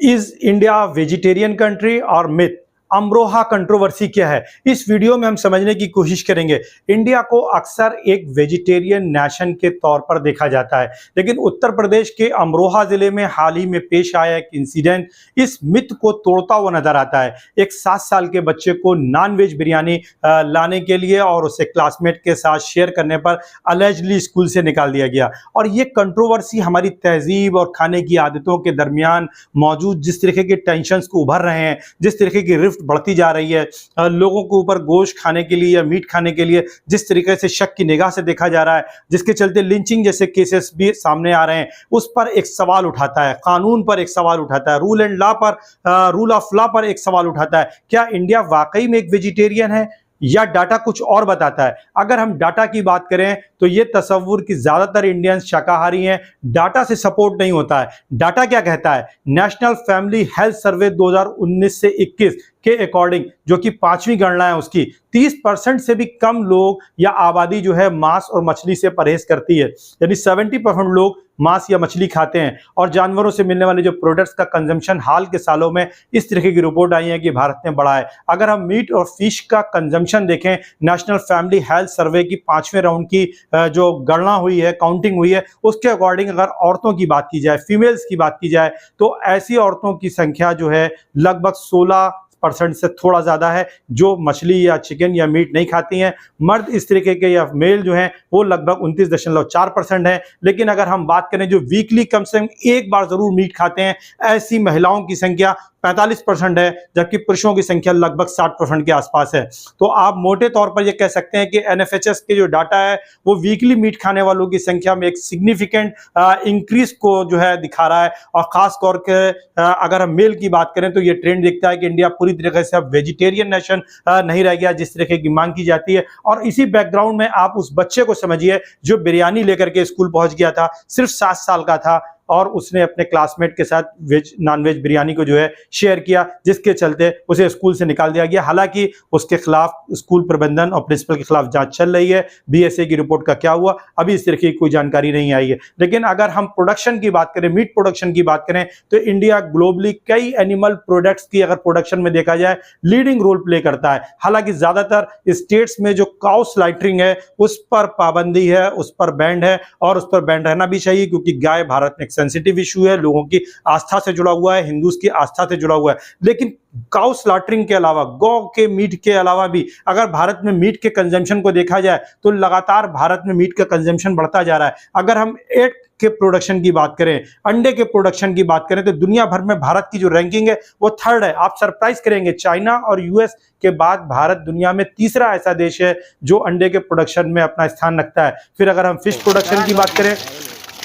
Is India vegetarian country और myth Amroha controversy क्या है, इस वीडियो में हम समझने की कोशिश करेंगे। इंडिया को अक्सर एक वेजिटेरियन नेशन के तौर पर देखा जाता है, लेकिन उत्तर प्रदेश के अमरोहा जिले में हाल ही में पेश आया एक इंसिडेंट इस मिथ को तोड़ता हुआ नजर आता है। एक 7 साल के बच्चे को नॉन वेज बिरयानी लाने के लिए और उसे क्लासमेट के साथ शेयर करने पर अलेजली स्कूल से निकाल दिया गया। और ये कंट्रोवर्सी हमारी तहजीब और खाने की आदतों के दरमियान मौजूद जिस तरीके के टेंशंस को उभर रहे हैं, जिस तरीके की रिफ्ट बढ़ती जा रही है, लोगों के ऊपर गोश्त खाने के लिए या मीट खाने के लिए जिस तरीके से शक की निगाह से देखा जा रहा है, जिसके चलते लिंचिंग जैसे केसेस भी सामने आ रहे हैं, उस पर एक सवाल उठाता है, कानून पर एक सवाल उठाता है, रूल ऑफ लॉ पर एक सवाल उठाता है। क्या इंडिया वाकई में एक वेजिटेरियन है या डाटा कुछ और बताता है? अगर हम डाटा की बात करें तो यह तस्वुर कि ज्यादातर इंडियंस शाकाहारी हैं, डाटा से सपोर्ट नहीं होता है। डाटा क्या कहता है? नेशनल फैमिली हेल्थ सर्वे 2019 से 21 के अकॉर्डिंग, जो कि 5वीं गणना है उसकी, 30% से भी कम लोग या आबादी जो है मांस और मछली से परहेज करती है। यानी 70% लोग मांस या मछली खाते हैं। और जानवरों से मिलने वाले जो प्रोडक्ट्स का कंजम्पशन हाल के सालों में इस तरीके की रिपोर्ट आई है कि भारत में बढ़ा है। अगर हम मीट और फिश का कंजम्पशन देखें, नेशनल फैमिली हेल्थ सर्वे की 5वें राउंड की जो गणना हुई है, काउंटिंग हुई है, उसके अकॉर्डिंग अगर औरतों की बात की जाए, फीमेल्स की बात की जाए, तो ऐसी औरतों की संख्या जो है लगभग 16% से थोड़ा ज्यादा है जो मछली या चिकन या मीट नहीं खाती हैं। मर्द इस तरीके के या मेल जो हैं वो लगभग 29.4% है। लेकिन अगर हम बात करें जो वीकली कम से कम एक बार जरूर मीट खाते हैं, ऐसी महिलाओं की संख्या 45% है, जबकि पुरुषों की संख्या लगभग 60% के आसपास है। तो आप मोटे तौर पर यह कह सकते हैं कि एनएफएचएस के जो डाटा है वो वीकली मीट खाने वालों की संख्या में एक सिग्निफिकेंट इंक्रीज को जो है दिखा रहा है। और खास तौर के अगर हम मेल की बात करें तो ये ट्रेंड दिखता है कि इंडिया पूरी तरीके से अब वेजिटेरियन नेशन नहीं रह गया जिस तरीके की मांग की जाती है। और इसी बैकग्राउंड में आप उस बच्चे को समझिए जो बिरयानी लेकर के स्कूल पहुंच गया था, सिर्फ 7 साल का था, और उसने अपने क्लासमेट के साथ नॉन वेज बिरयानी को जो है शेयर किया, जिसके चलते उसे स्कूल से निकाल दिया गया। हालांकि उसके खिलाफ स्कूल प्रबंधन और प्रिंसिपल के खिलाफ जांच चल रही है। बीएसए की रिपोर्ट का क्या हुआ अभी इस तरह की कोई जानकारी नहीं आई है। लेकिन अगर हम प्रोडक्शन की बात करें, मीट प्रोडक्शन की बात करें, तो इंडिया ग्लोबली कई एनिमल प्रोडक्ट्स की अगर प्रोडक्शन में देखा जाए लीडिंग रोल प्ले करता है। हालांकि ज्यादातर स्टेट्स में जो काउ स्लाइटरिंग है उस पर पाबंदी है, उस पर बैंड है, और उस पर बैंड रहना भी चाहिए, क्योंकि गाय भारत में सेंसिटिव इशू है, लोगों की आस्था से जुड़ा हुआ है, हिंदूज की आस्था से जुड़ा हुआ है। लेकिन काउ स्लॉटरिंग के अलावा, गौ के मीट के अलावा भी अगर भारत में मीट के कंजम्पशन को देखा जाए तो लगातार भारत में मीट का कंजम्पशन बढ़ता जा रहा है। अगर हम एग के प्रोडक्शन की बात करें, अंडे के प्रोडक्शन की बात करें, तो दुनिया भर में भारत की जो रैंकिंग है वो 3rd है। आप सरप्राइज करेंगे, चाइना और यूएस के बाद भारत दुनिया में 3रा ऐसा देश है जो अंडे के प्रोडक्शन में अपना स्थान रखता है। फिर अगर हम फिश प्रोडक्शन की बात करें,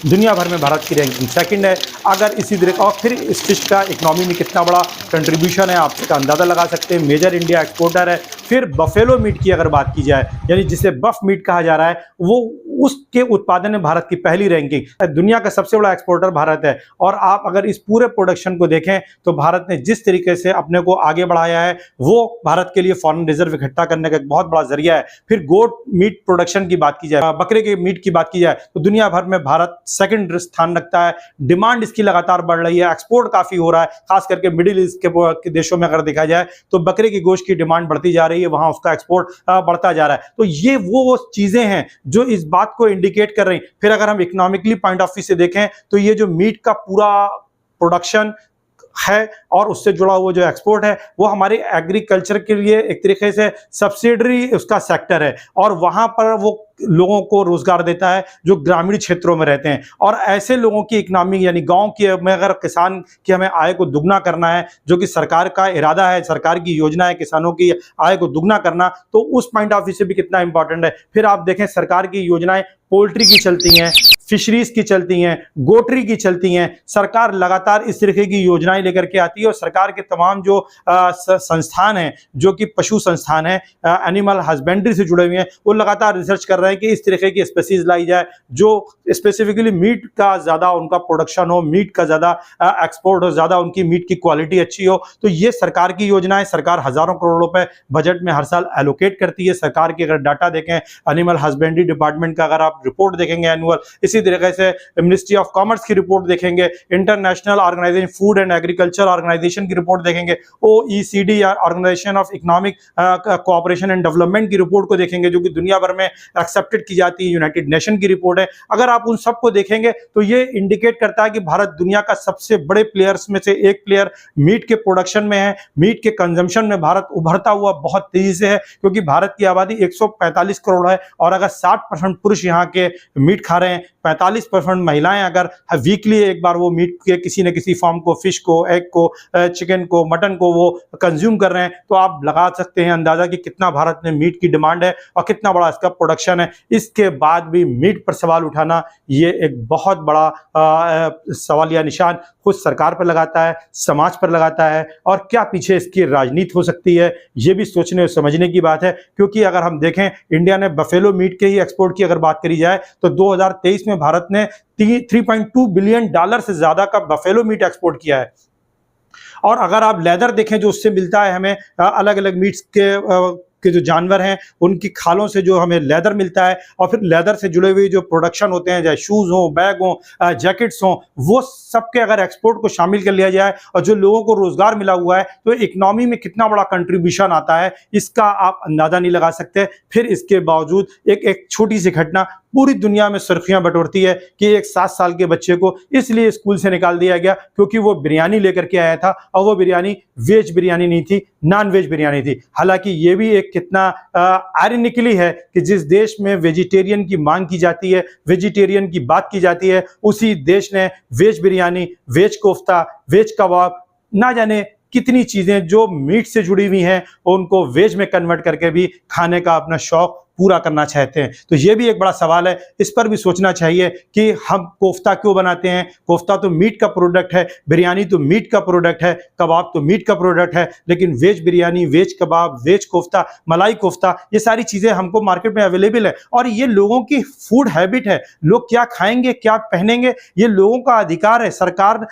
दुनिया भर में भारत की रैंकिंग 2nd है। अगर इसी तरह और फिर इस फिश का इकोनॉमी में कितना बड़ा कंट्रीब्यूशन है आप इसका अंदाजा लगा सकते हैं। मेजर इंडिया एक्सपोर्टर है। फिर बफेलो मीट की अगर बात की जाए, यानी जिसे बफ मीट कहा जा रहा है, वो उसके उत्पादन में भारत की पहली रैंकिंग। दुनिया का सबसे बड़ा एक्सपोर्टर भारत है। और आप अगर इस पूरे प्रोडक्शन को देखें तो भारत ने जिस तरीके से अपने को आगे बढ़ाया है वो भारत के लिए फॉरेन रिजर्व इकट्ठा करने का एक बहुत बड़ा जरिया है। फिर गोट मीट प्रोडक्शन की बात की जाए, बकरे के मीट की बात की जाए, तो दुनिया भर में भारत 2nd स्थान रखता है। डिमांड इसकी लगातार बढ़ रही है, एक्सपोर्ट काफी हो रहा है, खास करके मिडिल ईस्ट के देशों में अगर देखा जाए तो बकरे की गोश्त की डिमांड बढ़ती जा रही है, वहां उसका एक्सपोर्ट बढ़ता जा रहा है। तो ये वो चीजें हैं जो इस बात को इंडिकेट कर रही हैं। फिर अगर हम इकोनॉमिकली पॉइंट ऑफ व्यू से देखें तो ये जो मीट का पूरा प्रोडक्शन है और उससे जुड़ा हुआ जो एक्सपोर्ट है वो हमारे एग्रीकल्चर के लिए एक तरीके से सब्सिडरी उसका सेक्टर है, और वहां पर वो लोगों को रोजगार देता है जो ग्रामीण क्षेत्रों में रहते हैं। और ऐसे लोगों की इकोनॉमी, यानी गांव की में अगर किसान की हमें आय को दुगना करना है, जो कि सरकार का इरादा है, सरकार की योजना है किसानों की आय को दुगना करना, तो उस पॉइंट ऑफ व्यू से भी कितना इंपॉर्टेंट है। फिर आप देखें सरकार की योजनाएं पोल्ट्री की चलती हैं, फिशरीज की चलती हैं, गोटरी की चलती हैं। सरकार लगातार इस तरीके की योजनाएं लेकर के आती है। और सरकार के तमाम जो संस्थान हैं, जो कि पशु संस्थान है, एनिमल हस्बेंड्री से जुड़े हुए हैं, वो लगातार रिसर्च कर रहे हैं कि इस तरीके की स्पेसीज लाई जाए जो स्पेसिफिकली मीट का ज़्यादा उनका प्रोडक्शन हो, मीट का ज़्यादा एक्सपोर्ट हो, ज़्यादा उनकी मीट की क्वालिटी अच्छी हो। तो ये सरकार की योजना है, सरकार हज़ारों करोड़ रुपए बजट में हर साल एलोकेट करती है। सरकार की अगर डाटा देखें, एनिमल हस्बेंड्री डिपार्टमेंट का अगर आप रिपोर्ट देखेंगे एनुअल, इसी तरीके से मिनिस्ट्री ऑफ कॉमर्स की रिपोर्ट देखेंगे, international organization food and agriculture organization की रिपोर्ट देखेंगे, OECD या organization of economic cooperation and development की रिपोर्ट को देखेंगे जो कि दुनिया भर में एक्सेप्टेड की जाती है, यूनाइटेड नेशन की रिपोर्ट है। अगर आप उन सबको देखेंगे तो ये इंडिकेट करता है कि भारत दुनिया का सबसे बड़े प्लेयर्स में से एक प्लेयर मीट के प्रोडक्शन में है। मीट के कंजम्पशन में भारत उभरता हुआ बहुत तेजी से है, क्योंकि भारत की आबादी 145 करोड़ है और अगर 60% पुरुष यहाँ के मीट खा रहे हैं, 45% महिलाएं अगर वीकली एक बार वो मीट के किसी न किसी फॉर्म को, फिश को, एग को, चिकन को, मटन को वो कंज्यूम कर रहे हैं, तो आप लगा सकते हैं अंदाजा कि कितना भारत में मीट की डिमांड है और कितना बड़ा इसका प्रोडक्शन है। इसके बाद भी मीट पर सवाल उठाना ये एक बहुत बड़ा सवालिया निशान खुद सरकार पर लगाता है, समाज पर लगाता है, और क्या पीछे इसकी राजनीति हो सकती है ये भी सोचने और समझने की बात है। क्योंकि अगर हम देखें, इंडिया ने बफेलो मीट के ही एक्सपोर्ट की अगर बात करी जाए तो 2023 में भारत ने $3.2 बिलियन से ज्यादा का बफेलो मीट एक्सपोर्ट किया है। और अगर आप लेदर देखें जो उससे मिलता है हमें, अलग अलग मीट्स के जो जानवर हैं उनकी खालों से जो हमें लेदर मिलता है, और फिर लेदर से जुड़े हुए जो प्रोडक्शन होते हैं, चाहे शूज हो, बैग हो, जैकेट्स हो, वो सबके अगर एक्सपोर्ट को शामिल कर लिया जाए और जो लोगों को रोजगार मिला हुआ है तो इकोनॉमी में कितना बड़ा कंट्रीब्यूशन आता है इसका आप अंदाजा नहीं लगा सकते। फिर इसके बावजूद एक छोटी सी घटना पूरी दुनिया में सुर्खियां बटोरती है कि एक 7 साल के बच्चे को इसलिए स्कूल से निकाल दिया गया क्योंकि वो बिरयानी लेकर के आया था, और वो बिरयानी वेज बिरयानी नहीं थी, नॉन वेज बिरयानी थी। हालांकि ये भी एक कितना आयरनिकली है कि जिस देश में वेजिटेरियन की मांग की जाती है, वेजिटेरियन की बात की जाती है, उसी देश ने veg biryani, veg kofta, veg kebab, ना जाने कितनी चीजें जो मीट से जुड़ी हुई हैं उनको वेज में कन्वर्ट करके भी खाने का अपना शौक पूरा करना चाहते हैं। तो ये भी एक बड़ा सवाल है, इस पर भी सोचना चाहिए कि हम कोफ्ता क्यों बनाते हैं। कोफ्ता तो मीट का प्रोडक्ट है, बिरयानी तो मीट का प्रोडक्ट है, कबाब तो मीट का प्रोडक्ट है, लेकिन वेज बिरयानी, वेज कबाब, वेज कोफ्ता, मलाई कोफ्ता, ये सारी चीजें हमको मार्केट में अवेलेबल है। और ये लोगों की फूड हैबिट है, लोग क्या खाएंगे, क्या पहनेंगे, ये लोगों का अधिकार है। सरकार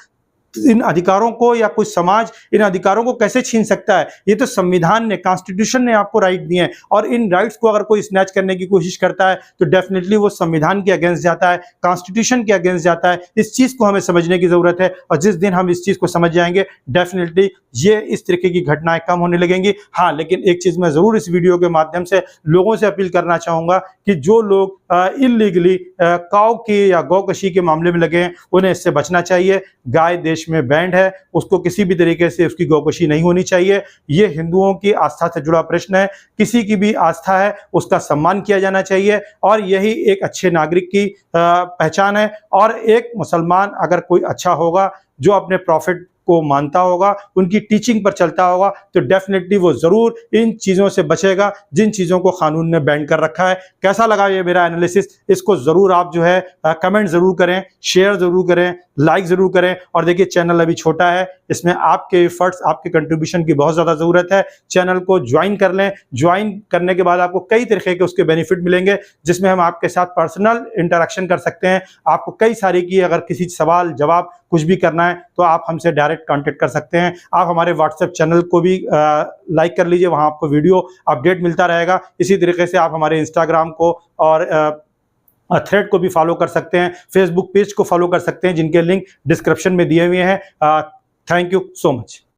इन अधिकारों को या कोई समाज इन अधिकारों को कैसे छीन सकता है? ये तो संविधान ने, कॉन्स्टिट्यूशन ने आपको राइट दिए हैं, और इन राइट्स को अगर कोई स्नैच करने की कोशिश करता है तो डेफिनेटली वो संविधान के अगेंस्ट जाता है, कॉन्स्टिट्यूशन के अगेंस्ट जाता है। इस चीज को हमें समझने की जरूरत है, और जिस दिन हम इस चीज को समझ जाएंगे डेफिनेटली ये इस तरीके की घटनाएं कम होने लगेंगी। हाँ, लेकिन एक चीज मैं जरूर इस वीडियो के माध्यम से लोगों से अपील करना चाहूंगा कि जो लोग इलीगली काऊ की या गौकशी के मामले में लगे हैं उन्हें इससे बचना चाहिए। गाय देश में बैंड है, उसको किसी भी तरीके से उसकी गौकशी नहीं होनी चाहिए। ये हिंदुओं की आस्था से जुड़ा प्रश्न है, किसी की भी आस्था है उसका सम्मान किया जाना चाहिए, और यही एक अच्छे नागरिक की पहचान है। और एक मुसलमान अगर कोई अच्छा होगा, जो अपने प्रॉफिट को मानता होगा, उनकी टीचिंग पर चलता होगा, तो डेफिनेटली वो जरूर इन चीजों से बचेगा जिन चीजों को कानून ने बैन कर रखा है। कैसा लगा ये मेरा एनालिसिस, इसको जरूर आप जो है कमेंट जरूर करें, शेयर जरूर करें, लाइक जरूर करें। और देखिए, चैनल अभी छोटा है, इसमें आपके एफर्ट्स, आपके कंट्रीब्यूशन की बहुत ज्यादा जरूरत है। चैनल को ज्वाइन कर लें, ज्वाइन करने के बाद आपको कई तरीके के उसके बेनिफिट मिलेंगे, जिसमें हम आपके साथ पर्सनल इंटरेक्शन कर सकते हैं। आपको कई सारी की अगर किसी सवाल जवाब कुछ भी करना है तो आप हमसे डायरेक्ट कांटेक्ट कर सकते हैं। आप हमारे व्हाट्सएप चैनल को भी लाइक कर लीजिए, वहां आपको वीडियो अपडेट मिलता रहेगा। इसी तरीके से आप हमारे इंस्टाग्राम को और थ्रेड को भी फॉलो कर सकते हैं, फेसबुक पेज को फॉलो कर सकते हैं, जिनके लिंक डिस्क्रिप्शन में दिए हुए हैं। Thank you so much.